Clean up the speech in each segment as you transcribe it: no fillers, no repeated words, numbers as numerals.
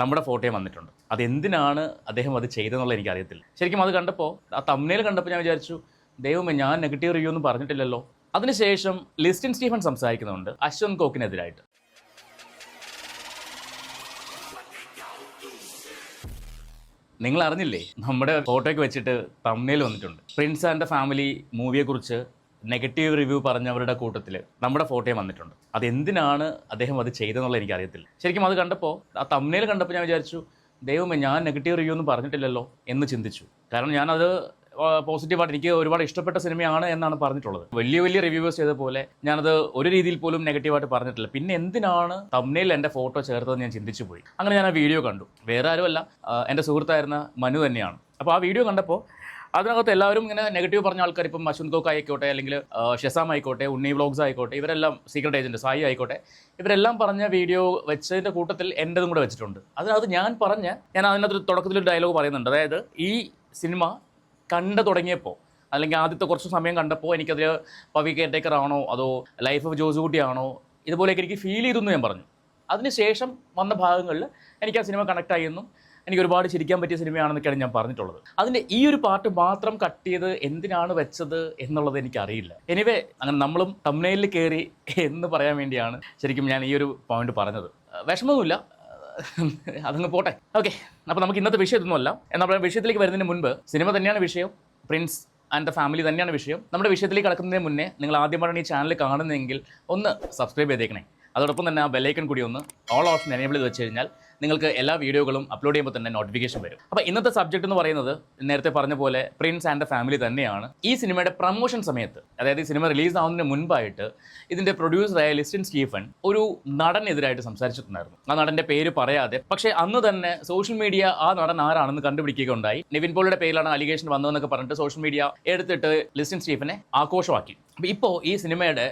നമ്മുടെ ഫോട്ടോയും വന്നിട്ടുണ്ട്. അതെന്തിനാണ് അദ്ദേഹം അത് ചെയ്തതെന്നുള്ളത് എനിക്കറിയത്തില്ല. ശരിക്കും അത് കണ്ടപ്പോൾ, ആ തംബ്നെയിൽ കണ്ടപ്പോൾ ഞാൻ വിചാരിച്ചു, ദൈവമേ, ഞാൻ നെഗറ്റീവ് റിവ്യൂ ഒന്നും പറഞ്ഞിട്ടില്ലല്ലോ. അതിനുശേഷം ലിസ്റ്റിൻ സ്റ്റീഫൻ സംസാരിക്കുന്നുണ്ട് അശ്വന്ത് കോക്കിനെതിരായിട്ട്. നിങ്ങൾ അറിഞ്ഞില്ലേ, നമ്മുടെ ഫോട്ടോയ്ക്ക് വെച്ചിട്ട് തംബ്നെയിൽ വന്നിട്ടുണ്ട്. പ്രിൻസ് ആൻഡ് ഫാമിലി മൂവിയെക്കുറിച്ച് നെഗറ്റീവ് റിവ്യൂ പറഞ്ഞവരുടെ കൂട്ടത്തിൽ നമ്മുടെ ഫോട്ടോയും വന്നിട്ടുണ്ട്. അതെന്തിനാണ് അദ്ദേഹം അത് ചെയ്തതെന്നുള്ളത് എനിക്കറിയത്തില്ല. ശരിക്കും അത് കണ്ടപ്പോൾ, ആ തംബ്നെയിൽ കണ്ടപ്പോൾ ഞാൻ വിചാരിച്ചു, ദൈവമേ, ഞാൻ നെഗറ്റീവ് റിവ്യൂ ഒന്നും പറഞ്ഞിട്ടില്ലല്ലോ എന്ന് ചിന്തിച്ചു. കാരണം ഞാനത് പോസിറ്റീവായിട്ട് എനിക്ക് ഒരുപാട് ഇഷ്ടപ്പെട്ട സിനിമയാണ് എന്നാണ് പറഞ്ഞിട്ടുള്ളത്. വലിയ വലിയ റിവ്യൂവേഴ്സ് ചെയ്ത പോലെ ഞാനത് ഒരു രീതിയിൽ പോലും നെഗറ്റീവായിട്ട് പറഞ്ഞിട്ടില്ല. പിന്നെ എന്തിനാണ് തംബ്നെയിൽ എൻ്റെ ഫോട്ടോ ചേർത്തതെന്ന് ഞാൻ ചിന്തിച്ചു പോയി. അങ്ങനെ ഞാൻ ആ വീഡിയോ കണ്ടു. വേറെ ആരുമല്ല, എൻ്റെ സുഹൃത്തായിരുന്ന മനു തന്നെയാണ്. അപ്പോൾ ആ വീഡിയോ കണ്ടപ്പോൾ അതിനകത്ത് എല്ലാവരും ഇങ്ങനെ നെഗറ്റീവ് പറഞ്ഞ ആൾക്കാർ, ഇപ്പം അശ്വന്ത് കോക്ക് ആയിക്കോട്ടെ, അല്ലെങ്കിൽ ഷെസാം ആയിക്കോട്ടെ, ഉണ്ണി വ്ളോഗ്സ് ആയിക്കോട്ടെ, ഇവരെല്ലാം സീക്രട്ട് ഏജൻറ്റ് സായി ആയിക്കോട്ടെ, ഇവരെല്ലാം പറഞ്ഞ വീഡിയോ വെച്ചതിൻ്റെ കൂട്ടത്തിൽ എൻ്റെതും കൂടെ വെച്ചിട്ടുണ്ട്. അതിനകത്ത് ഞാൻ അതിനകത്ത് തുടക്കത്തിലൊരു ഡയലോഗ് പറയുന്നുണ്ട്. അതായത് ഈ സിനിമ കണ്ടു തുടങ്ങിയപ്പോൾ, അല്ലെങ്കിൽ ആദ്യത്തെ കുറച്ച് സമയം കണ്ടപ്പോൾ എനിക്കതിൽ പവി കെയർടേക്കർ ആണോ അതോ ലൈഫ് ഓഫ് ജോസുകുട്ടിയാണോ ഇതുപോലെയൊക്കെ എനിക്ക് ഫീൽ ചെയ്തെന്ന് ഞാൻ പറഞ്ഞു. അതിനുശേഷം വന്ന ഭാഗങ്ങളിൽ എനിക്ക് ആ സിനിമ കണക്ട് ആയെന്നും എനിക്ക് ഒരുപാട് ചിരിക്കാൻ പറ്റിയ സിനിമയാണെന്നൊക്കെയാണ് ഞാൻ പറഞ്ഞിട്ടുള്ളത്. അതിൻ്റെ ഈ ഒരു പാർട്ട് മാത്രം കട്ട് ചെയ്ത് എന്തിനാണ് വെച്ചത് എന്നുള്ളത് എനിക്കറിയില്ല. എനിവേ, അങ്ങനെ നമ്മളും തംബ്നെയിലിൽ കയറി എന്ന് പറയാൻ വേണ്ടിയാണ് ശരിക്കും ഞാൻ ഈ ഒരു പോയിന്റ് പറഞ്ഞത്. വിഷമമൊന്നുമില്ല, അതങ്ങ് പോട്ടെ. ഓക്കെ, അപ്പോൾ നമുക്ക് ഇന്നത്തെ വിഷയം ഇതൊന്നുമല്ല. എന്നാൽ വിഷയത്തിലേക്ക് വരുന്നതിന് മുൻപ് സിനിമ തന്നെയാണ് വിഷയം, പ്രിൻസ് ആൻഡ് ദ ഫാമിലി തന്നെയാണ് വിഷയം. നമ്മുടെ വിഷയത്തിലേക്ക് കടക്കുന്നതിന് മുന്നേ നിങ്ങൾ ആദ്യമായിട്ടാണ് ഈ ചാനൽ കാണുന്നതെങ്കിൽ ഒന്ന് സബ്സ്ക്രൈബ് ചെയ്തേക്കണേ. അതോടൊപ്പം തന്നെ ആ ബെല്ലൈക്കൺ കൂടി ഒന്ന് ഓൾ ഓപ്ഷൻ എനേബിൾ ചെയ്ത് വെച്ച് കഴിഞ്ഞാൽ നിങ്ങൾക്ക് എല്ലാ വീഡിയോകളും അപ്ലോഡ് ചെയ്യുമ്പോൾ തന്നെ നോട്ടിഫിക്കേഷൻ വരും. അപ്പോൾ ഇന്നത്തെ സബ്ജക്റ്റ് എന്ന് പറയുന്നത് നേരത്തെ പറഞ്ഞ പോലെ പ്രിൻസ് ആൻഡ് ദ ഫാമിലി തന്നെയാണ്. ഈ സിനിമയുടെ പ്രമോഷൻ സമയത്ത്, അതായത് ഈ സിനിമ റിലീസ് ആവുന്നതിന് മുൻപായിട്ട് ഇതിൻ്റെ പ്രൊഡ്യൂസറായ ലിസ്റ്റിൻ സ്റ്റീഫൻ ഒരു നടനെതിരായിട്ട് സംസാരിച്ചിട്ടുണ്ടായിരുന്നു. ആ നടൻ്റെ പേര് പറയാതെ, പക്ഷേ അന്ന് തന്നെ സോഷ്യൽ മീഡിയ ആ നടൻ ആരാണെന്ന് കണ്ടുപിടിക്കുകയുണ്ടായി. നിവിൻ പോളിയുടെ പേരിലാണ് അലിഗേഷൻ വന്നതെന്നൊക്കെ പറഞ്ഞിട്ട് സോഷ്യൽ മീഡിയ എടുത്തിട്ട് ലിസ്റ്റിൻ സ്റ്റീഫനെ ആഘോഷമാക്കി. അപ്പോൾ ഇപ്പോൾ ഈ സിനിമയുടെ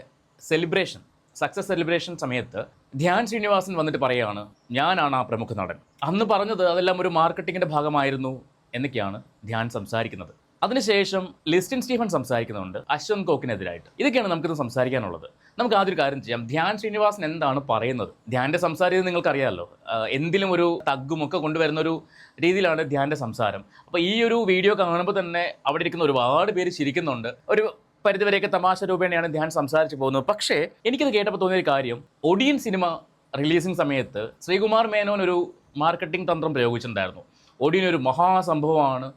സക്സസ് സെലിബ്രേഷൻ സമയത്ത് ധ്യാൻ ശ്രീനിവാസൻ വന്നിട്ട് പറയുകയാണ്, ഞാനാണ് ആ പ്രമുഖ നടൻ. അന്ന് പറഞ്ഞത് അതെല്ലാം ഒരു മാർക്കറ്റിങ്ങിൻ്റെ ഭാഗമായിരുന്നു എന്നൊക്കെയാണ് ധ്യാൻ സംസാരിക്കുന്നത്. അതിനുശേഷം ലിസ്റ്റിൻ സ്റ്റീഫൻ സംസാരിക്കുന്നുണ്ട് അശ്വന്ത് കോക്കിനെതിരായിട്ട്. ഇതൊക്കെയാണ് നമുക്കിത് സംസാരിക്കാനുള്ളത്. നമുക്ക് ആദ്യം ഒരു കാര്യം ചെയ്യാം. ധ്യാൻ ശ്രീനിവാസൻ എന്താണ് പറയുന്നത്? ധ്യാൻ്റെ സംസാരം നിങ്ങൾക്കറിയാമല്ലോ, എന്തിലും ഒരു തഗ്ഗുമൊക്കെ കൊണ്ടുവരുന്ന ഒരു രീതിയിലാണ് ധ്യാൻ്റെ സംസാരം. അപ്പോൾ ഈ ഒരു വീഡിയോ കാണുമ്പോൾ തന്നെ അവിടെ ഇരിക്കുന്ന ഒരുപാട് പേര് ചിരിക്കുന്നുണ്ട്. ഒരു പരിധിവരെയൊക്കെ തമാശ രൂപേണയാണ് ധ്യാൻ സംസാരിച്ച് പോകുന്നത്. പക്ഷേ എനിക്കത് കേട്ടപ്പോൾ തോന്നിയൊരു കാര്യം, ഒടിയൻ സിനിമ റിലീസിങ് സമയത്ത് ശ്രീകുമാർ മേനോൻ ഒരു മാർക്കറ്റിംഗ് തന്ത്രം പ്രയോഗിച്ചിട്ടുണ്ടായിരുന്നു. ഒടിയൻ ഒരു മഹാസംഭവമാണ്,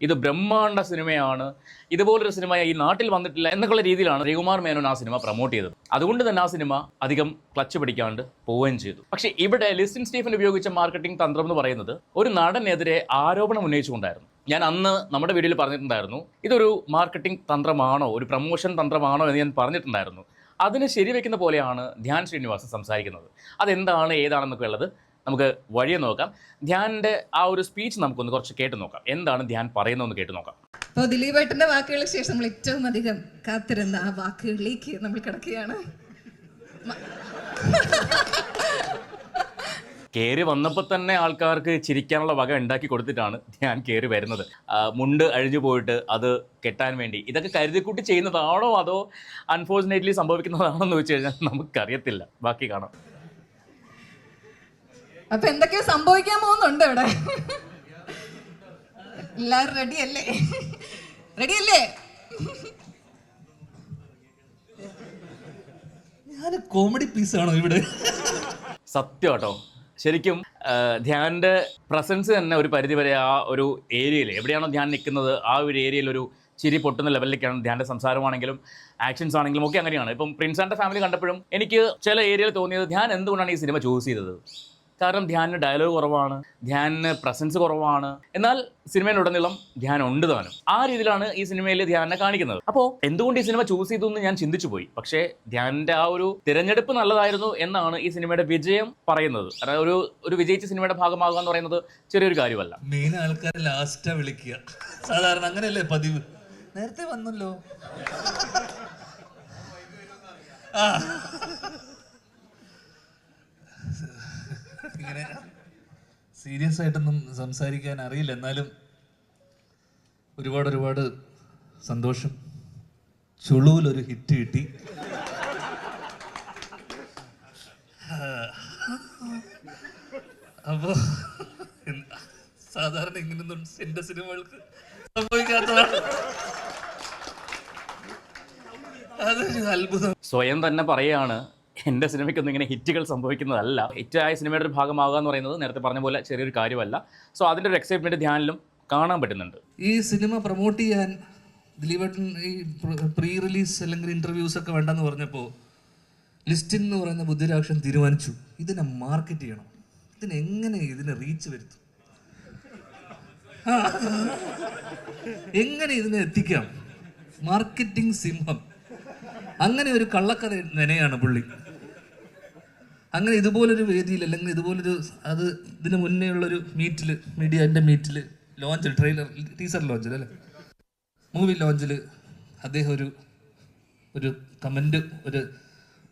ഇത് ബ്രഹ്മാണ്ഡ സിനിമയാണ്, ഇതുപോലൊരു സിനിമ ഈ നാട്ടിൽ വന്നിട്ടില്ല എന്നൊക്കെയുള്ള രീതിയിലാണ് ശ്രീകുമാർ മേനോൻ ആ സിനിമ പ്രൊമോട്ട് ചെയ്തത്. അതുകൊണ്ട് തന്നെ ആ സിനിമ അധികം ക്ലച്ച് പിടിക്കാണ്ട് പോവുകയും ചെയ്തു. പക്ഷേ ഇവിടെ ലിസ്റ്റിൻ സ്റ്റീഫൻ ഉപയോഗിച്ച മാർക്കറ്റിംഗ് തന്ത്രം എന്ന് പറയുന്നത് ഒരു നടനെതിരെ ആരോപണം ഉന്നയിച്ചുകൊണ്ടായിരുന്നു. ഞാൻ അന്ന് നമ്മുടെ വീഡിയോയിൽ പറഞ്ഞിട്ടുണ്ടായിരുന്നു, ഇതൊരു മാർക്കറ്റിംഗ് തന്ത്രമാണോ, ഒരു പ്രൊമോഷൻ തന്ത്രമാണോ എന്ന് ഞാൻ പറഞ്ഞിട്ടുണ്ടായിരുന്നു. അതിന് ശരിവെക്കുന്ന പോലെയാണ് ധ്യാൻ ശ്രീനിവാസൻ സംസാരിക്കുന്നത്. അതെന്താണ് ഏതാണെന്നൊക്കെ ഉള്ളത് നമുക്ക് വഴിയെ നോക്കാം. ധ്യാൻ്റെ ആ ഒരു സ്പീച്ച് നമുക്കൊന്ന് കുറച്ച് കേട്ട് നോക്കാം. എന്താണ് ധ്യാൻ പറയുന്നതെന്ന് കേട്ട് നോക്കാം. അപ്പോൾ ദിലീപേട്ടൻ്റെ വാക്കുകൾക്ക് ശേഷം നമ്മൾ ഏറ്റവും അധികം കാത്തിരുന്ന ആ വാക്കുകളിലേക്ക് നമ്മൾ കിടക്കുകയാണ്. കയറി വന്നപ്പോൾ തന്നെ ആൾക്കാർക്ക് ചിരിക്കാനുള്ള വക ഉണ്ടാക്കി കൊടുത്തിട്ടാണ് ധ്യാൻ കയറി വരുന്നത്. മുണ്ട് അഴിഞ്ഞു പോയിട്ട് അത് കെട്ടാൻ വേണ്ടി ഇതൊക്കെ കരുതിക്കൂട്ടി ചെയ്യുന്നതാണോ അതോ അൺഫോർച്ചുനേറ്റ്ലി സംഭവിക്കുന്നതാണോ എന്ന് വെച്ച് കഴിഞ്ഞാൽ നമുക്കറിയത്തില്ല. ബാക്കി കാണാം. അപ്പൊ എന്തൊക്കെയോ സംഭവിക്കാൻ പോകുന്നുണ്ട് ഇവിടെ. എല്ലാവരും റെഡിയല്ലേ? ഞാൻ കോമഡി പീസാണോ ഇവിടെ? സത്യം കേട്ടോ. ശരിക്കും ധ്യാൻ്റെ പ്രസൻസ് തന്നെ ഒരു പരിധിവരെ ആ ഒരു ഏരിയയിൽ എവിടെയാണോ ധ്യാൻ നിൽക്കുന്നത് ആ ഒരു ഏരിയയിൽ ഒരു ചിരി പൊട്ടുന്ന ലെവലിലേക്കാണ് ധ്യാൻ്റെ സംസാരമാണെങ്കിലും ആക്ഷൻസ് ആണെങ്കിലും ഒക്കെ അങ്ങനെയാണ്. ഇപ്പം പ്രിൻസ് ആൻഡ് ഫാമിലി കണ്ടപ്പോഴും എനിക്ക് ചില ഏരിയയിൽ തോന്നിയത്, ധ്യാൻ എന്തുകൊണ്ടാണ് ഈ സിനിമ ചൂസ് ചെയ്തത്? കാരണം ധ്യാനിന് ഡയലോഗ് കുറവാണ്, ധ്യാനിന് പ്രസൻസ് കുറവാണ്, എന്നാൽ സിനിമയിലുടനീളം ധ്യാൻ ഉണ്ട് താനും. ആ രീതിയിലാണ് ഈ സിനിമയിൽ ധ്യാനെ കാണിക്കുന്നത്. അപ്പോൾ എന്തുകൊണ്ട് ഈ സിനിമ ചൂസ് ചെയ്തു എന്ന് ഞാൻ ചിന്തിച്ചു പോയി. പക്ഷേ ധ്യാനിന്റെ ആ ഒരു തിരഞ്ഞെടുപ്പ് നല്ലതായിരുന്നു എന്നാണ് ഈ സിനിമയുടെ വിജയം പറയുന്നത്. അതായത് ഒരു വിജയിച്ച സിനിമയുടെ ഭാഗമാകുക എന്ന് പറയുന്നത് ചെറിയൊരു കാര്യമല്ല. മെയിൻ ആൾക്കാരെ ലാസ്റ്റാ വിളിക്കുക, സാധാരണ അങ്ങനെയല്ലേ പതിവ്. നേരത്തെ വന്നല്ലോ. ഇങ്ങനെ സീരിയസ് ആയിട്ടൊന്നും സംസാരിക്കാൻ അറിയില്ല, എന്നാലും ഒരുപാട് സന്തോഷം. ചുളുവിലൊരു ഹിറ്റ് കിട്ടി. അപ്പോ സാധാരണ ഇങ്ങനൊന്നും എന്റെ സിനിമകൾക്ക് സംഭവിക്കാത്തതാണ്. അതൊരു അത്ഭുതം. സ്വയം തന്നെ പറയുകയാണ് എൻ്റെ സിനിമയ്ക്കൊന്നും ഇങ്ങനെ ഹിറ്റുകൾ സംഭവിക്കുന്നതല്ല. ഹിറ്റായ സിനിമയുടെ ഒരു ഭാഗമാകുക എന്ന് പറയുന്നത് നേരത്തെ പറഞ്ഞ പോലെ ചെറിയൊരു കാര്യമല്ല. സോ അതിൻ്റെ ഒരു എക്സൈറ്റ്മെൻറ്റ് ധ്യാനിലും കാണാൻ പറ്റുന്നുണ്ട്. ഈ സിനിമ പ്രൊമോട്ട് ചെയ്യാൻ ദിലീപേട്ടൻ ഈ പ്രീ റിലീസ് അല്ലെങ്കിൽ ഇൻ്റർവ്യൂസ് ഒക്കെ വേണ്ടെന്ന് പറഞ്ഞപ്പോൾ ലിസ്റ്റിൻ എന്ന് പറയുന്ന ബുദ്ധിരാക്ഷൻ തീരുമാനിച്ചു, ഇതിനെ മാർക്കറ്റ് ചെയ്യണം, ഇതിനെങ്ങനെ ഇതിനെ റീച്ച് വരുത്തും, എങ്ങനെ ഇതിനെ എത്തിക്കാം, മാർക്കറ്റിംഗ് സിംഹം. അങ്ങനെ ഒരു കള്ളക്കഥ നെനയാണ് പുള്ളി. അങ്ങനെ ഇതുപോലൊരു വേദിയിൽ അല്ലെങ്കിൽ ഇതുപോലൊരു ഇതിന് മുന്നേ ഉള്ളൊരു മീറ്റിൽ, മീഡിയൻ്റെ മീറ്റിൽ ലോഞ്ചിൽ, ടീസർ ലോഞ്ചിൽ അല്ലേ, മൂവി ലോഞ്ചിൽ അദ്ദേഹം ഒരു കമൻറ്റ്, ഒരു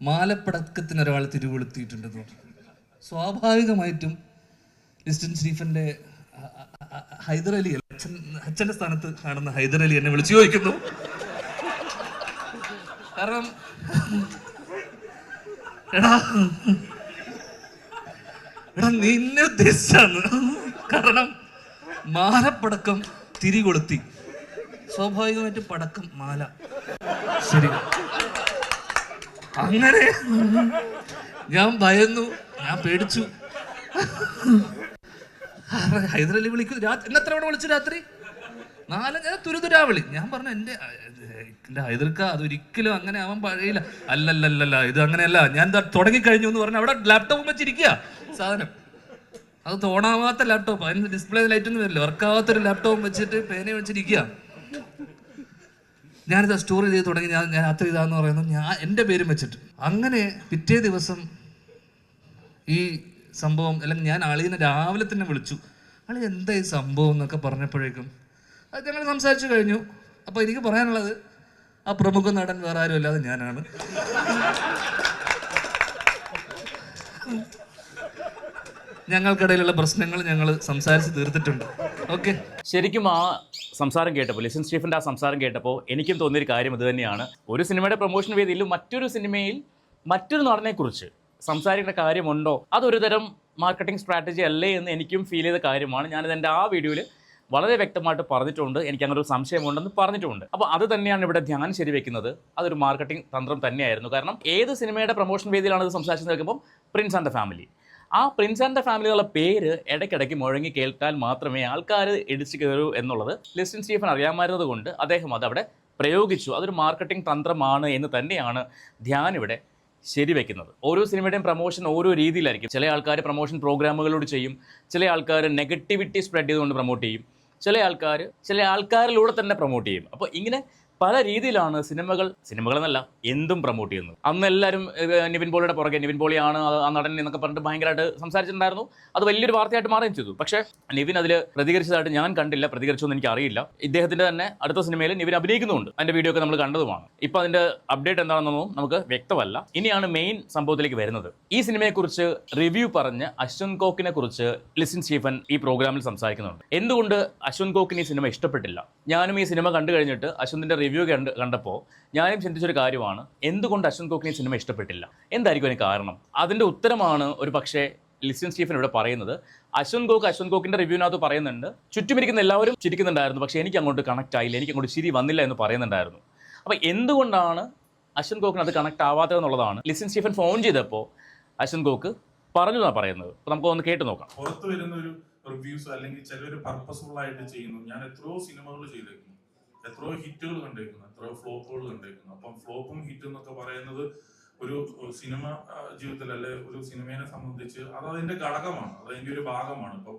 മാലപ്പടക്കത്തിന് ഒരാൾ തിരികൊളുത്തിയിട്ടുണ്ടെന്ന് പറഞ്ഞു. സ്വാഭാവികമായിട്ടും ലിസ്റ്റിൻ സ്റ്റീഫൻ്റെ ഹൈദർ അലി, അച്ഛൻ്റെ സ്ഥാനത്ത് കാണുന്ന ഹൈദർ അലി എന്നെ വിളിച്ചു ചോദിക്കുന്നു. കാരണം എടാ നിന്നെ ഉദ്ദേശിച്ചാണ്. കാരണം മാലപ്പടക്കം തിരികൊളുത്തി, സ്വാഭാവികമായിട്ട് പടക്കം മാല. ശരി, അങ്ങനെ ഞാൻ ഭയന്നു, ഞാൻ പേടിച്ചു. ഹൈദർ അലി വിളിക്കും, എന്നെത്ര തവണ വിളിച്ചു രാത്രി? 4. ഞാൻ തുരുതുരാ വിളി. ഞാൻ പറഞ്ഞു എൻ്റെ ഹൈദർക്ക അതൊരിക്കലും അങ്ങനെ ആവാൻ കഴിയില്ല. അല്ലല്ലല്ല, ഇത് അങ്ങനെയല്ല, ഞാൻ തുടങ്ങിക്കഴിഞ്ഞു എന്ന് പറഞ്ഞു. അവിടെ ലാപ്ടോപ്പ് വെച്ചിരിക്കുക സാധനം, അത് തോണാവാത്ത ലാപ്ടോപ്പ്, അതിന് ഡിസ്പ്ലേ ലൈറ്റ് ഒന്നും വരില്ല, വർക്കാവാത്തൊരു ലാപ്ടോപ്പ് വെച്ചിട്ട് പേന വെച്ചിരിക്കുക. ഞാനിത് സ്റ്റോർ ചെയ്ത് തുടങ്ങി, ഞാൻ രാത്രി ഇതാന്ന് പറയുന്നു, ഞാൻ എൻ്റെ പേരും വെച്ചിട്ട്. അങ്ങനെ പിറ്റേ ദിവസം ഈ സംഭവം, അല്ലെങ്കിൽ ഞാൻ ആളിനെ രാവിലെ തന്നെ വിളിച്ചു, ആളി എന്താ ഈ സംഭവം എന്നൊക്കെ പറഞ്ഞപ്പോഴേക്കും അത് ഞങ്ങൾ സംസാരിച്ചു കഴിഞ്ഞു. അപ്പോൾ എനിക്ക് പറയാനുള്ളത്, ആ പ്രമുഖ നടൻ വേറെ ആരും അല്ലാതെ ഞാനാണ്. ഞങ്ങൾക്കിടയിലുള്ള പ്രശ്നങ്ങൾ ഞങ്ങൾ സംസാരിച്ച് തീർത്തിട്ടുണ്ട്. ഓക്കെ. ശരിക്കും ആ സംസാരം കേട്ടപ്പോൾ, ലിസ്റ്റിൻ സ്റ്റീഫൻ്റെ ആ സംസാരം കേട്ടപ്പോൾ എനിക്കും തോന്നിയൊരു കാര്യം ഇത് തന്നെയാണ്. ഒരു സിനിമയുടെ പ്രൊമോഷൻ വേദിയിൽ മറ്റൊരു സിനിമയിൽ മറ്റൊരു നടനെക്കുറിച്ച് സംസാരിക്കേണ്ട കാര്യമുണ്ടോ, അതൊരു തരം മാർക്കറ്റിംഗ് സ്ട്രാറ്റജി അല്ലേ എന്ന് എനിക്കും ഫീൽ ചെയ്ത കാര്യമാണ്. ഞാനിത് എൻ്റെ ആ വീഡിയോയിൽ വളരെ വ്യക്തമായിട്ട് പറഞ്ഞിട്ടുണ്ട്, എനിക്ക് അങ്ങനെ ഒരു സംശയമുണ്ടെന്ന് പറഞ്ഞിട്ടുണ്ട്. അപ്പോൾ അത് തന്നെയാണ് ഇവിടെ ധ്യാൻ ശരിവെക്കുന്നത്. അതൊരു മാർക്കറ്റിംഗ് തന്ത്രം തന്നെയായിരുന്നു. കാരണം ഏത് സിനിമയുടെ പ്രൊമോഷൻ വേദിയിലാണ് ഇത് സംസാരിച്ച് നിൽക്കുമ്പോൾ പ്രിൻസ് ആൻഡ് ദ ഫാമിലി, ആ പ്രിൻസ് ആൻഡ് ദ ഫാമിലിയുള്ള പേര് ഇടയ്ക്കിടയ്ക്ക് മുഴങ്ങി കേൾക്കാൻ മാത്രമേ ആൾക്കാർ ഇടിച്ചു കയറൂ എന്നുള്ളത് ലിസ്റ്റിൻ സ്റ്റീഫൻ അറിയാമായിരുന്നത് കൊണ്ട് അദ്ദേഹം അതവിടെ പ്രയോഗിച്ചു. അതൊരു മാർക്കറ്റിംഗ് തന്ത്രമാണ് എന്ന് തന്നെയാണ് ധ്യാൻ ഇവിടെ ശരിവെക്കുന്നത്. ഓരോ സിനിമയുടെയും പ്രൊമോഷൻ ഓരോ രീതിയിലായിരിക്കും. ചില ആൾക്കാർ പ്രൊമോഷൻ പ്രോഗ്രാമുകളോട് ചെയ്യും, ചില ആൾക്കാർ നെഗറ്റിവിറ്റി സ്പ്രെഡ് ചെയ്തുകൊണ്ട് പ്രൊമോട്ട് ചെയ്യും, ചില ആൾക്കാരിലൂടെ തന്നെ പ്രൊമോട്ട് ചെയ്യും. അപ്പോൾ ഇങ്ങനെ പല രീതിയിലാണ് സിനിമകളെന്നല്ല എന്തും പ്രൊമോട്ട് ചെയ്യുന്നത്. അന്ന് എല്ലാവരും നിവിൻ പോളിയുടെ പുറകെ, നിവിൻ പോളിയാണ് ആ നടൻ എന്നൊക്കെ പറഞ്ഞിട്ട് ഭയങ്കരമായിട്ട് സംസാരിച്ചിട്ടുണ്ടായിരുന്നു. അത് വലിയൊരു വാർത്തയായിട്ട് മാറുകയും ചെയ്തു. പക്ഷേ നിവിൻ അതിൽ പ്രതികരിച്ചതായിട്ട് ഞാൻ കണ്ടില്ല, പ്രതികരിച്ചൊന്നും എനിക്ക് അറിയില്ല. ഇദ്ദേഹത്തിൻ്റെ തന്നെ അടുത്ത സിനിമയിൽ നിവിൻ അഭിനയിക്കുന്നുണ്ട്, അതിൻ്റെ വീഡിയോ ഒക്കെ നമ്മൾ കണ്ടതുമാണ്. ഇപ്പോൾ അതിൻ്റെ അപ്ഡേറ്റ് എന്താണെന്നൊന്നും നമുക്ക് വ്യക്തമല്ല. ഇനിയാണ് മെയിൻ സംഭവത്തിലേക്ക് വരുന്നത്. ഈ സിനിമയെക്കുറിച്ച് റിവ്യൂ പറഞ്ഞ് അശ്വന്ത് കോക്കിനെ കുറിച്ച് ലിസ്റ്റിൻ സ്റ്റീഫൻ ഈ പ്രോഗ്രാമിൽ സംസാരിക്കുന്നുണ്ട്. എന്തുകൊണ്ട് അശ്വന്ത് കോക്കിന് ഈ സിനിമ ഇഷ്ടപ്പെട്ടില്ല? ഞാനും ഈ സിനിമ കണ്ടു കഴിഞ്ഞിട്ട് അശ്വന്തിൻ്റെ റിവ്യൂ കണ്ടപ്പോൾ ഞാനും ചിന്തിച്ചൊരു കാര്യമാണ്, എന്തുകൊണ്ട് അശ്വന്ത് കോക്കിന് സിനിമ ഇഷ്ടപ്പെട്ടില്ല, എന്തായിരിക്കും അതിന് കാരണം? അതിൻ്റെ ഉത്തരമാണ് ഒരു പക്ഷേ ലിസ്റ്റിൻ സ്റ്റീഫൻ ഇവിടെ പറയുന്നത്. അശ്വന്ത് കോക്കിൻ്റെ റിവ്യൂവിനകത്ത് പറയുന്നുണ്ട്, ചുറ്റുമിരിക്കുന്ന എല്ലാവരും ചിരിക്കുന്നുണ്ടായിരുന്നു, പക്ഷേ എനിക്ക് അങ്ങോട്ട് കണക്ട് ആയില്ല, എനിക്ക് അങ്ങോട്ട് ചിരി വന്നില്ല എന്ന് പറയുന്നുണ്ടായിരുന്നു. അപ്പോൾ എന്തുകൊണ്ടാണ് അശ്വന്ത് കോക്കിന് അത് കണക്ട് ആവാത്തതെന്നുള്ളതാണ് ലിസ്റ്റിൻ സ്റ്റീഫൻ ഫോൺ ചെയ്തപ്പോൾ അശ്വന്ത് കോക്ക് പറഞ്ഞു എന്നാണ് പറയുന്നത്. അപ്പോൾ നമുക്കൊന്ന് കേട്ട് നോക്കാം. പുറത്ത് വരുന്ന ഒരു റിവ്യൂസ് അല്ലെങ്കിൽ ചിലർ പർപ്പസ്ഫുൾ ആയിട്ട് ചെയ്യുന്നു. ഞാൻ എത്രയോ സിനിമകൾ ചെയ്തേക്കുന്നു, എത്രയോ ഹിറ്റുകൾ കണ്ടേക്കുന്നു, എത്രയോ ഫ്ലോപ്പുകൾ കണ്ടേക്കുന്നു. അപ്പം ഫ്ലോപ്പും ഹിറ്റും എന്നൊക്കെ പറയുന്നത് ഒരു സിനിമ ജീവിതത്തിൽ അല്ലെ ഒരു സിനിമയെ സംബന്ധിച്ച് അത് അതിന്റെ ഘടകമാണ്, അത് അതിന്റെ ഒരു ഭാഗമാണ്. ഇപ്പം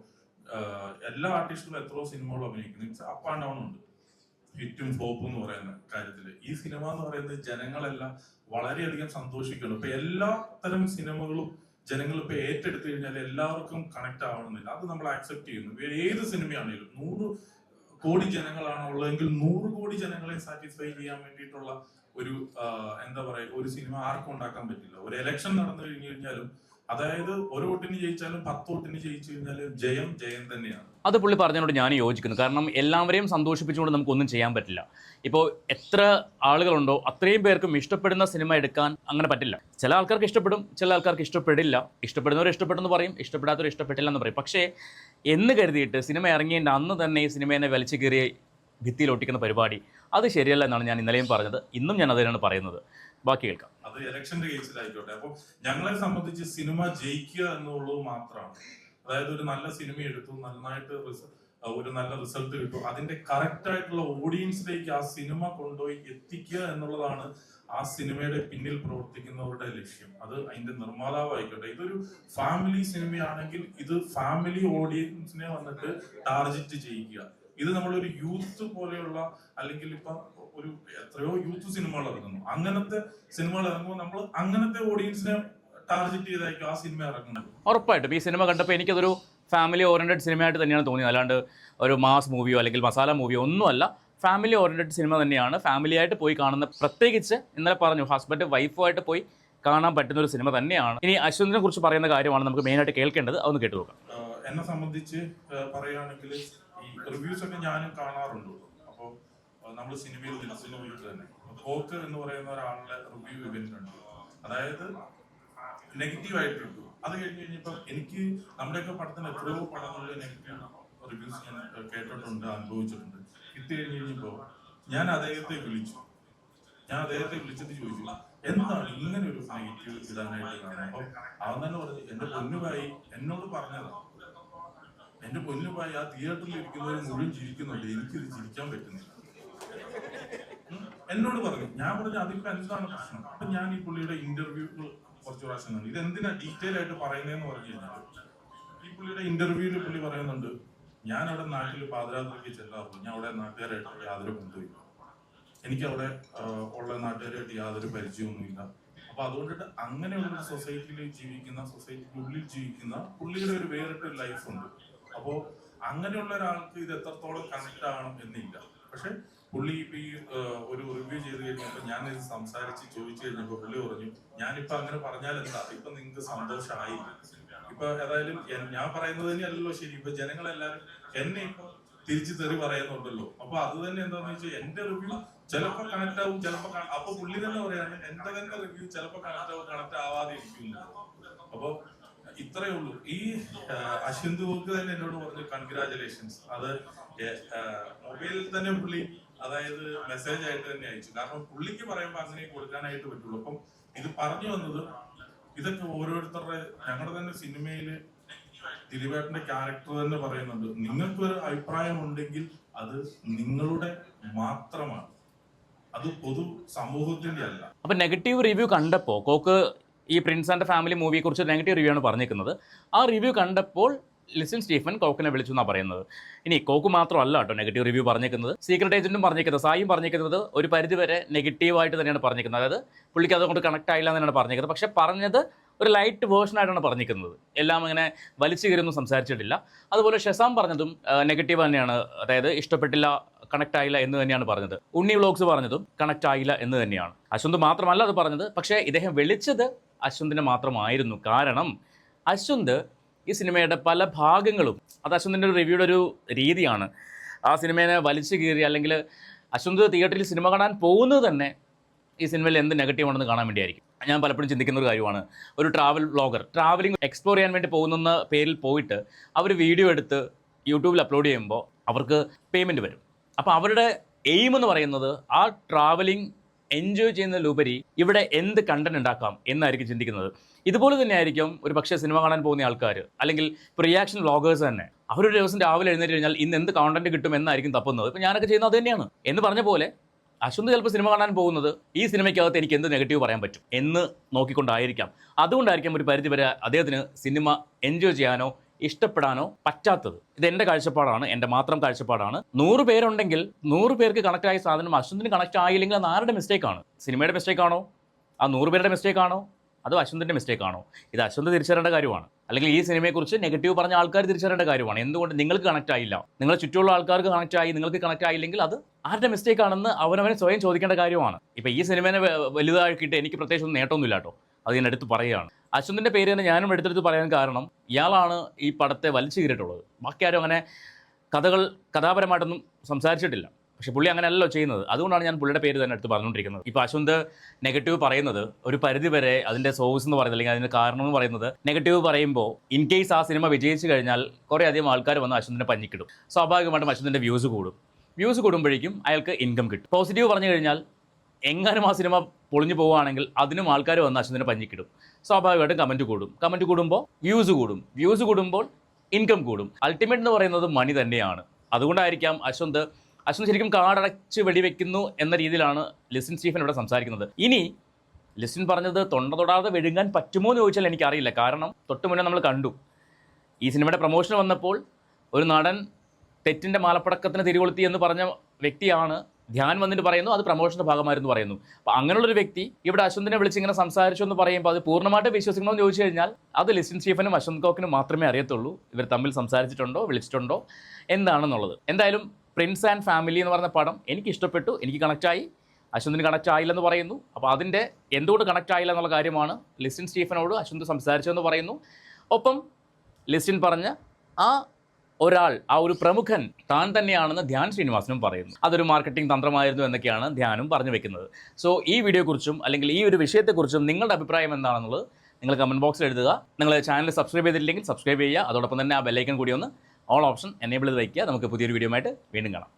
എല്ലാ ആർട്ടിസ്റ്റുകളും എത്രയോ സിനിമകളും അഭിനയിക്കുന്നു, ഇറ്റ്സ് അപ്പ് ആൻഡ് ഡൗൺ ഉണ്ട് ഹിറ്റും ഫ്ലോപ്പും എന്ന് പറയുന്ന കാര്യത്തില്. ഈ സിനിമ എന്ന് പറയുന്നത് ജനങ്ങളെല്ലാം വളരെയധികം സന്തോഷിക്കുന്നു. ഇപ്പൊ എല്ലാ തരം സിനിമകളും ജനങ്ങൾ ഇപ്പൊ ഏറ്റെടുത്തു കഴിഞ്ഞാൽ എല്ലാവർക്കും കണക്ട് ആവണമെന്നില്ല, അത് നമ്മൾ ആക്സെപ്റ്റ് ചെയ്യുന്നു. ഏത് സിനിമയാണെങ്കിലും 100 കോടി ജനങ്ങളാണ് ഉള്ളതെങ്കിൽ 100 കോടി ജനങ്ങളെ സാറ്റിസ്ഫൈ ചെയ്യാൻ വേണ്ടിയിട്ടുള്ള ഒരു എന്താ പറയുക ഒരു സിനിമ ആർക്കും ഉണ്ടാക്കാൻ പറ്റില്ല. ഒരു എലക്ഷൻ നടന്നു കഴിഞ്ഞു കഴിഞ്ഞാലും അതായത് ഒരു വോട്ടിന് ജയിച്ചാലും 10 വോട്ടിന് ജയിച്ചു കഴിഞ്ഞാൽ ജയം ജയം തന്നെയാണ്. അത് പുള്ളി പറഞ്ഞതിനോട് ഞാൻ യോജിക്കുന്നു. കാരണം എല്ലാവരെയും സന്തോഷിപ്പിച്ചുകൊണ്ട് നമുക്കൊന്നും ചെയ്യാൻ പറ്റില്ല. ഇപ്പോൾ എത്ര ആളുകളുണ്ടോ അത്രയും പേർക്കും ഇഷ്ടപ്പെടുന്ന സിനിമ എടുക്കാൻ അങ്ങനെ പറ്റില്ല. ചില ആൾക്കാർക്ക് ഇഷ്ടപ്പെടും, ചില ആൾക്കാർക്ക് ഇഷ്ടപ്പെടില്ല. ഇഷ്ടപ്പെടുന്നവർ ഇഷ്ടപ്പെട്ടെന്ന് പറയും, ഇഷ്ടപ്പെടാത്തവർ ഇഷ്ടപ്പെട്ടില്ല എന്ന് പറയും. പക്ഷേ എന്ന് കരുതിയിട്ട് സിനിമ ഇറങ്ങിയതിൻ്റെ അന്ന് തന്നെ ഈ സിനിമേനെ വലിച്ചു കയറി ഭിത്തിയിൽ ഒട്ടിക്കുന്ന പരിപാടി അത് ശരിയല്ല എന്നാണ് ഞാൻ ഇന്നലെയും പറഞ്ഞത്. ഇന്നും ഞാൻ അതിനാണ് പറയുന്നത്. ബാക്കി കേൾക്കാം. അത് ഇലക്ഷന്റെ കേസിലായിക്കോട്ടെ. അപ്പോൾ ഞങ്ങളെ സംബന്ധിച്ച് സിനിമ ജയിക്കുക എന്നുള്ളത് മാത്രമാണ്. അതായത് ഒരു നല്ല സിനിമ എടുത്തു, നന്നായിട്ട് ഒരു നല്ല റിസൾട്ട് കിട്ടും, അതിന്റെ കറക്റ്റ് ആയിട്ടുള്ള ഓഡിയൻസിലേക്ക് ആ സിനിമ കൊണ്ടുപോയി എത്തിക്കുക എന്നുള്ളതാണ് ആ സിനിമയുടെ പിന്നിൽ പ്രവർത്തിക്കുന്നവരുടെ ലക്ഷ്യം. അത് അതിന്റെ നിർമ്മാതാവായിക്കോട്ടെ. ഇതൊരു ഫാമിലി സിനിമയാണെങ്കിൽ ഇത് ഫാമിലി ഓഡിയൻസിനെ വന്നിട്ട് ടാർഗറ്റ് ചെയ്യിക്കുക. ഇത് നമ്മളൊരു യൂത്ത് പോലെയുള്ള, അല്ലെങ്കിൽ ഇപ്പൊ ഒരു എത്രയോ യൂത്ത് സിനിമകൾ ഇറങ്ങുന്നു, അങ്ങനത്തെ സിനിമകൾ ഇറങ്ങുമ്പോൾ നമ്മൾ അങ്ങനത്തെ ഓഡിയൻസിനെ ടാർഗറ്റ് ചെയ്തായിരിക്കും ആ സിനിമ ഇറങ്ങുന്നത്. ഉറപ്പായിട്ടും ഈ സിനിമ കണ്ടപ്പോൾ എനിക്കതൊരു ഫാമിലി ഓറിയന്റഡ് സിനിമയായിട്ട് തന്നെയാണ് തോന്നിയത്. അല്ലാണ്ട് ഒരു മാസ് മൂവിയോ അല്ലെങ്കിൽ മസാല മൂവിയോ ഒന്നുമല്ല. ഫാമിലി ഓറിയന്റഡ് സിനിമ തന്നെയാണ്. ഫാമിലിയായിട്ട് പോയി കാണുന്ന, പ്രത്യേകിച്ച് ഇന്നലെ പറഞ്ഞു ഹസ്ബൻഡ് വൈഫുമായിട്ട് പോയി കാണാൻ പറ്റുന്ന ഒരു സിനിമ തന്നെയാണ്. ഇനി അശ്വന്തിനെ കുറിച്ച് പറയുന്ന കാര്യമാണ് നമുക്ക് മെയിനായിട്ട് കേൾക്കേണ്ടത്. അതൊന്ന് കേട്ടു നോക്കാം. എന്നെ സംബന്ധിച്ച് പറയുകയാണെങ്കിൽ ഈ റിവ്യൂസ് ഒക്കെ ഞാനും കാണാറുണ്ട്. അപ്പോൾ നമ്മൾ സിനിമയിൽ പോയിട്ട് തന്നെ കോക്ക് എന്ന് പറയുന്ന ഒരാളുടെ റിവ്യൂ ഇവന്റ് ഉണ്ട്. അതായത് നെഗറ്റീവ് ആയിട്ട് കിട്ടും. അത് കഴിഞ്ഞ് കഴിഞ്ഞപ്പോൾ എനിക്ക് നമ്മുടെയൊക്കെ പടത്തിന് എത്രയോ പടങ്ങളിൽ നെഗറ്റീവ് റിവ്യൂസ് ഞാൻ കേട്ടിട്ടുണ്ട്, അനുഭവിച്ചിട്ടുണ്ട്. ഇത് കഴിഞ്ഞ് കഴിഞ്ഞപ്പോൾ ഞാൻ അദ്ദേഹത്തെ വിളിച്ചിട്ട് ചോദിച്ചു, എന്താണ് ഇങ്ങനെ ഒരു നെഗറ്റീവ് ഇടാനായിട്ട് കാണുന്നത്? അപ്പം അവൻ തന്നെ പറഞ്ഞു, എന്റെ പൊന്നുഭായി എന്നോട് പറഞ്ഞതാണ്, എന്റെ പൊന്നുഭായി ആ തിയേറ്ററിൽ ഇരിക്കുന്നവർ മുഴുവൻ ചിരിക്കുന്നുണ്ട്, എനിക്കിത് ചിരിക്കാൻ പറ്റുന്നില്ല എന്നോട് പറഞ്ഞു. ഞാൻ പറഞ്ഞു അതിപ്പോ എന്താണ് പ്രശ്നം? അപ്പൊ ഞാൻ ഈ പുള്ളിയുടെ ഇന്റർവ്യൂകൾ കുറച്ച് പ്രാവശ്യം കണ്ടു. ഇത് എന്തിനാ ഡീറ്റെയിൽ ആയിട്ട് പറയുന്നതെന്ന് പറഞ്ഞു കഴിഞ്ഞാൽ, ഈ പുള്ളിയുടെ ഇന്റർവ്യൂവിൽ പുള്ളി പറയുന്നുണ്ട്, ഞാൻ അവിടെ നാട്ടിൽ പാതിരാത്രിക്ക് ചെല്ലാറുള്ളൂ, ഞാൻ അവിടെ നാട്ടുകാരായിട്ട് യാതൊരു ബന്ധമില്ല, എനിക്ക് അവിടെ ഉള്ള നാട്ടുകാരായിട്ട് യാതൊരു പരിചയമൊന്നുമില്ല. അപ്പൊ അതുകൊണ്ടിട്ട് അങ്ങനെയുള്ള സൊസൈറ്റിയിൽ ജീവിക്കുന്ന, സൊസൈറ്റിക്കുള്ളിൽ ജീവിക്കുന്ന പുള്ളിയുടെ ഒരു വേറിട്ടൊരു ലൈഫുണ്ട്. അപ്പോ അങ്ങനെയുള്ള ഒരാൾക്ക് ഇത് എത്രത്തോളം കണക്ട് ആവണം എന്നില്ല. പക്ഷെ പുള്ളി ഇപ്പൊ ഈ ഒരു റിവ്യൂ ചെയ്ത് കഴിഞ്ഞപ്പോൾ ഞാനിത് സംസാരിച്ച് ചോദിച്ചു കഴിഞ്ഞപ്പോൾ പുള്ളി പറഞ്ഞു, ഞാനിപ്പോ അങ്ങനെ പറഞ്ഞാൽ എന്താ, ഇപ്പൊ നിങ്ങൾക്ക് സന്തോഷമായി, ഇപ്പൊ ഏതായാലും ഞാൻ പറയുന്നത് തന്നെയല്ലല്ലോ ശരി, ഇപ്പൊ ജനങ്ങളെല്ലാരും എന്നെ ഇപ്പൊ തിരിച്ചു തെറി പറയുന്നുണ്ടല്ലോ. അപ്പൊ അത് തന്നെ എന്താന്ന് വെച്ചാൽ എന്റെ റിവ്യൂ ചിലപ്പോ കണക്ട് ആവും, ചിലപ്പോ അപ്പൊ പുള്ളി തന്നെ പറയാണ് എന്റെ തന്നെ റിവ്യൂ ചിലപ്പോ കണക്ട് ആവും, കണക്ട് ആവാതെ ഇരിക്കുന്നു. അപ്പൊ ഇത്രയേ ഉള്ളൂ. ഈ അശ്വന്തുക്ക് തന്നെ എന്നോട് പറഞ്ഞു കൺഗ്രാജുലേഷൻസ്. അത് മൊബൈലിൽ തന്നെ പുള്ളി അതായത് മെസ്സേജ് ആയിട്ട് തന്നെ അയച്ചു. കാരണം പുള്ളിക്ക് പറയുമ്പോ അങ്ങനെ കൊടുക്കാനായിട്ട് പറ്റുള്ളൂ. അപ്പം ഇത് പറഞ്ഞു വന്നത്, ഇതൊക്കെ ഓരോരുത്തരുടെ, ഞങ്ങളുടെ തന്നെ സിനിമയില് ദിലീപേട്ടന്റെ ക്യാരക്ടർ തന്നെ പറയുന്നുണ്ട്, നിങ്ങൾക്കൊരു അഭിപ്രായം ഉണ്ടെങ്കിൽ അത് നിങ്ങളുടെ മാത്രമാണ്, അത് പൊതു സമൂഹത്തിന്റെ അല്ല. അപ്പൊ നെഗറ്റീവ് റിവ്യൂ കണ്ടപ്പോൾ കോക്ക് ഈ പ്രിൻസ് ആൻഡ് ഫാമിലി മൂവിയെ കുറിച്ച് നെഗറ്റീവ് റിവ്യൂ ആണ് പറഞ്ഞിരിക്കുന്നത്. ആ റിവ്യൂ കണ്ടപ്പോൾ ലിസിൻ സ്റ്റീഫൻ കോക്കിനെ വിളിച്ചു എന്നാണ് പറയുന്നത്. ഇനി കോക്ക് മാത്രമല്ല കേട്ടോ നെഗറ്റീവ് റിവ്യൂ പറഞ്ഞിരിക്കുന്നത്, സീക്രട്ട് ഏജന്റും പറഞ്ഞിരിക്കുന്നത്, സായും പറഞ്ഞിരിക്കുന്നത് ഒരു പരിധിവരെ നെഗറ്റീവായിട്ട് തന്നെയാണ് പറഞ്ഞിരിക്കുന്നത്. അതായത് പുള്ളിക്ക് അതുകൊണ്ട് കണക്ട് ആയില്ല എന്നാണ് പറഞ്ഞിരിക്കുന്നത്. പക്ഷേ പറഞ്ഞത് ഒരു ലൈറ്റ് വേർഷനായിട്ടാണ് പറഞ്ഞിരിക്കുന്നത്. എല്ലാം അങ്ങനെ വലിച്ചു കയറിയൊന്നും സംസാരിച്ചിട്ടില്ല. അതുപോലെ ഷെസാം പറഞ്ഞതും നെഗറ്റീവ് തന്നെയാണ്. അതായത് ഇഷ്ടപ്പെട്ടില്ല, കണക്ട് ആയില്ല എന്ന് തന്നെയാണ് പറഞ്ഞത്. ഉണ്ണി വ്ലോഗ്സ് പറഞ്ഞതും കണക്ട് ആയില്ല എന്ന് തന്നെയാണ്. അശ്വന്ത് മാത്രമല്ല അത് പറഞ്ഞത്. പക്ഷേ ഇദ്ദേഹം വിളിച്ചത് അശ്വന്തിനെ മാത്രമായിരുന്നു. കാരണം അശ്വന്ത് ഈ സിനിമയുടെ പല ഭാഗങ്ങളും, അത് അശ്വന്തിൻ്റെ ഒരു റിവ്യൂയുടെ ഒരു രീതിയാണ്, ആ സിനിമയെ വലിച്ചു കീറി, അല്ലെങ്കിൽ അശ്വന്ത് തിയേറ്ററിൽ സിനിമ കാണാൻ പോകുന്നത് തന്നെ ഈ സിനിമയിൽ എന്ത് നെഗറ്റീവ് ഉണ്ടെന്ന് കാണാൻ വേണ്ടിയായിരിക്കും. ഞാൻ പലപ്പോഴും ചിന്തിക്കുന്ന ഒരു കാര്യമാണ്, ഒരു ട്രാവൽ വ്ളോഗർ ട്രാവലിംഗ് എക്സ്പ്ലോർ ചെയ്യാൻ വേണ്ടി പോകുന്ന പേരിൽ പോയിട്ട് അവർ വീഡിയോ എടുത്ത് യൂട്യൂബിൽ അപ്ലോഡ് ചെയ്യുമ്പോൾ അവർക്ക് പേയ്മെൻറ്റ് വരും. അപ്പോൾ അവരുടെ എയിം എന്ന് പറയുന്നത് ആ ട്രാവലിംഗ് എൻജോയ് ചെയ്യുന്നതിലുപരി ഇവിടെ എന്ത് കണ്ടന്റ് ഉണ്ടാക്കാം എന്നായിരിക്കും ചിന്തിക്കുന്നത്. ഇതുപോലെ തന്നെ ആയിരിക്കും ഒരു പക്ഷേ സിനിമ കാണാൻ പോകുന്ന ആൾക്കാർ, അല്ലെങ്കിൽ ഇപ്പോൾ റിയാക്ഷൻ വ്ളോഗേഴ്സ് തന്നെ, അവരൊരു ദിവസം രാവിലെ എഴുന്നേറ്റ് കഴിഞ്ഞാൽ ഇന്ന് എന്ത് കോണ്ടന്റ് കിട്ടും എന്നായിരിക്കും തപ്പുന്നത്. ഇപ്പോൾ ഞാനൊക്കെ ചെയ്യുന്നത് അത് തന്നെയാണ്. എന്ന് പറഞ്ഞ പോലെ അശ്വന്ത് ചിലപ്പോൾ സിനിമ കാണാൻ പോകുന്നത് ഈ സിനിമയ്ക്കകത്ത് എനിക്ക് എന്ത് നെഗറ്റീവ് പറയാൻ പറ്റും എന്ന് നോക്കിക്കൊണ്ടായിരിക്കാം. അതുകൊണ്ടായിരിക്കും ഒരു പരിധിവരെ അദ്ദേഹത്തിന് സിനിമ എൻജോയ് ചെയ്യാനോ ഇഷ്ടപ്പെടാനോ പറ്റാത്തത്. ഇത് എൻ്റെ കാഴ്ചപ്പാടാണ്, എൻ്റെ മാത്രം കാഴ്ചപ്പാടാണ്. 100 പേരുണ്ടെങ്കിൽ 100 പേർക്ക് കണക്ട് ആയ സാധനം അശ്വന്തിന് കണക്ട് ആയില്ലെങ്കിൽ അത് ആരുടെ മിസ്റ്റേക്കാണ്? സിനിമയുടെ മിസ്റ്റേക്കാണോ? ആ 100 പേരുടെ മിസ്റ്റേക്കാണോ? അതോ അശ്വന്തിൻ്റെ മിസ്റ്റേക്കാണോ? ഇത് അശ്വന്ത് തിരിച്ചറിയേണ്ട കാര്യമാണ്. അല്ലെങ്കിൽ ഈ സിനിമയെക്കുറിച്ച് നെഗറ്റീവ് പറഞ്ഞ ആൾക്കാർ തിരിച്ചറിയേണ്ട കാര്യമാണ്. എന്തുകൊണ്ട് നിങ്ങൾക്ക് കണക്ട് ആയില്ല, നിങ്ങളെ ചുറ്റുമുള്ള ആൾക്കാർക്ക് കണക്ട് ആയി, നിങ്ങൾക്ക് കണക്ട് ആയില്ലെങ്കിൽ അത് ആരുടെ മിസ്റ്റേക്ക് ആണെന്ന് അവനവനെ സ്വയം ചോദിക്കേണ്ട കാര്യമാണ്. ഇപ്പം ഈ സിനിമയെ വലുതാക്കിയിട്ട് എനിക്ക് പ്രത്യേകിച്ച് ഒന്നും നേട്ടമൊന്നുമില്ല കേട്ടോ. അത് ഞാൻ എടുത്ത് പറയുകയാണ്. അശ്വന്തിൻ്റെ പേര് തന്നെ ഞാനും എടുത്തെടുത്ത് പറയാൻ കാരണം ഇയാളാണ് ഈ പടത്തെ വലിച്ചു കീറിയിട്ടുള്ളത്. ബാക്കി ആരും അങ്ങനെ കഥാപരമായിട്ടൊന്നും സംസാരിച്ചിട്ടില്ല. പക്ഷേ പുള്ളി അങ്ങനെയല്ലോ ചെയ്യുന്നത്. അതുകൊണ്ടാണ് ഞാൻ പുള്ളിയുടെ പേര് തന്നെ എടുത്ത് പറഞ്ഞുകൊണ്ടിരിക്കുന്നത്. ഇപ്പോൾ അശ്വന്ത് നെഗറ്റീവ് പറയുന്നത് ഒരു പരിധി വരെ അതിൻ്റെ സോഴ്സ് എന്ന് പറയുന്നത് അല്ലെങ്കിൽ അതിൻ്റെ കാരണം എന്ന് പറയുന്നത് നെഗറ്റീവ് പറയുമ്പോൾ ഇൻ കേസ് ആ സിനിമ വിജയിച്ചു കഴിഞ്ഞാൽ കുറേ അധികം ആൾക്കാർ വന്ന് അശ്വന്തിനെ പഞ്ഞിക്കിടും. സ്വാഭാവികമായിട്ടും അശ്വന്തിൻ്റെ വ്യൂസ് കൂടും. വ്യൂസ് കൂടുമ്പോഴേക്കും അയാൾക്ക് ഇൻകം കിട്ടും. പോസിറ്റീവ് പറഞ്ഞു കഴിഞ്ഞാൽ എങ്ങാനും ആ സിനിമ പൊളിഞ്ഞു പോവുകയാണെങ്കിൽ അതിനും ആൾക്കാർ വന്ന് അശ്വന്തിനെ പഞ്ഞിക്കിടും. സ്വാഭാവികമായിട്ടും കമൻറ്റ് കൂടും. കമൻറ്റ് കൂടുമ്പോൾ വ്യൂസ് കൂടും. വ്യൂസ് കൂടുമ്പോൾ ഇൻകം കൂടും. അൾട്ടിമേറ്റ് എന്ന് പറയുന്നത് മണി തന്നെയാണ്. അതുകൊണ്ടായിരിക്കാം അശ്വന്ത് ശരിക്കും കാടടച്ച് വെടിവെക്കുന്നു എന്ന രീതിയിലാണ് ലിസിൻ സ്റ്റീഫൻ ഇവിടെ സംസാരിക്കുന്നത്. ഇനി ലിസിൻ പറഞ്ഞത് തൊണ്ട തൊടാതെ വെഴുങ്ങാൻ പറ്റുമോ എന്ന് ചോദിച്ചാൽ എനിക്കറിയില്ല. കാരണം തൊട്ട് മുന്നേ നമ്മൾ കണ്ടു ഈ സിനിമയുടെ പ്രൊമോഷൻ വന്നപ്പോൾ ഒരു നടൻ തെറ്റിൻ്റെ മാലപ്പടക്കത്തിന് തിരികൊളുത്തി എന്ന് പറഞ്ഞ വ്യക്തിയാണ് ധ്യാൻ വന്നിട്ട് പറയുന്നു അത് പ്രൊമോഷൻ്റെ ഭാഗമായിരുന്നു പറയുന്നു. അപ്പോൾ അങ്ങനെയുള്ളൊരു വ്യക്തി ഇവിടെ അശ്വന്തിനെ വിളിച്ച് ഇങ്ങനെ സംസാരിച്ചു എന്ന് പറയുമ്പോൾ അത് പൂർണ്ണമായിട്ട് വിശ്വസിക്കണമെന്ന് ചോദിച്ചു കഴിഞ്ഞാൽ അത് ലിസിൻ സ്റ്റീഫനും അശ്വന്ത് കോക്കിനും മാത്രമേ അറിയത്തുള്ളൂ. ഇവർ തമ്മിൽ സംസാരിച്ചിട്ടുണ്ടോ വിളിച്ചിട്ടുണ്ടോ എന്താണെന്നുള്ളത്. എന്തായാലും പ്രിൻസ് ആൻഡ് ഫാമിലി എന്ന് പറഞ്ഞ പടം എനിക്ക് ഇഷ്ടപ്പെട്ടു. എനിക്ക് കണക്റ്റായി. അശ്വന്തിന് കണക്റ്റ് ആയില്ലെന്ന് പറയുന്നു. അപ്പോൾ അതിൻ്റെ എന്തുകൊണ്ട് കണക്റ്റ് ആയില്ല എന്നുള്ള കാര്യമാണ് ലിസിൻ സ്റ്റീഫനോട് അശ്വന്ത് സംസാരിച്ചതെന്ന് പറയുന്നു. ഒപ്പം ലിസിൻ പറഞ്ഞ ഒരാൾ ആ ഒരു പ്രമുഖൻ താൻ തന്നെയാണെന്ന് ധ്യാൻ ശ്രീനിവാസനും പറയുന്നു. അതൊരു മാർക്കറ്റിംഗ് തന്ത്രമായിരുന്നു എന്നൊക്കെയാണ് ധ്യാനും പറഞ്ഞു വെക്കുന്നത്. സോ ഈ വീഡിയോയെക്കുറിച്ചും അല്ലെങ്കിൽ ഈ ഒരു വിഷയത്തെക്കുറിച്ചും നിങ്ങളുടെ അഭിപ്രായം എന്താണെന്നുള്ളത് നിങ്ങൾ കമൻറ്റ് ബോക്സിൽ എഴുതുക. നിങ്ങൾ ചാനൽ സബ്സ്ക്രൈബ് ചെയ്തിട്ടില്ലെങ്കിൽ സബ്സ്ക്രൈബ് ചെയ്യുക. അതോടൊപ്പം തന്നെ ആ ബെല്ലൈക്കൺ കൂടി ഒന്ന് ഓൾ ഓപ്ഷൻ എനേബിൾ ചെയ്ത് വയ്ക്കുക. നമുക്ക് പുതിയൊരു വീഡിയോ ആയിട്ട് വീണ്ടും കാണാം.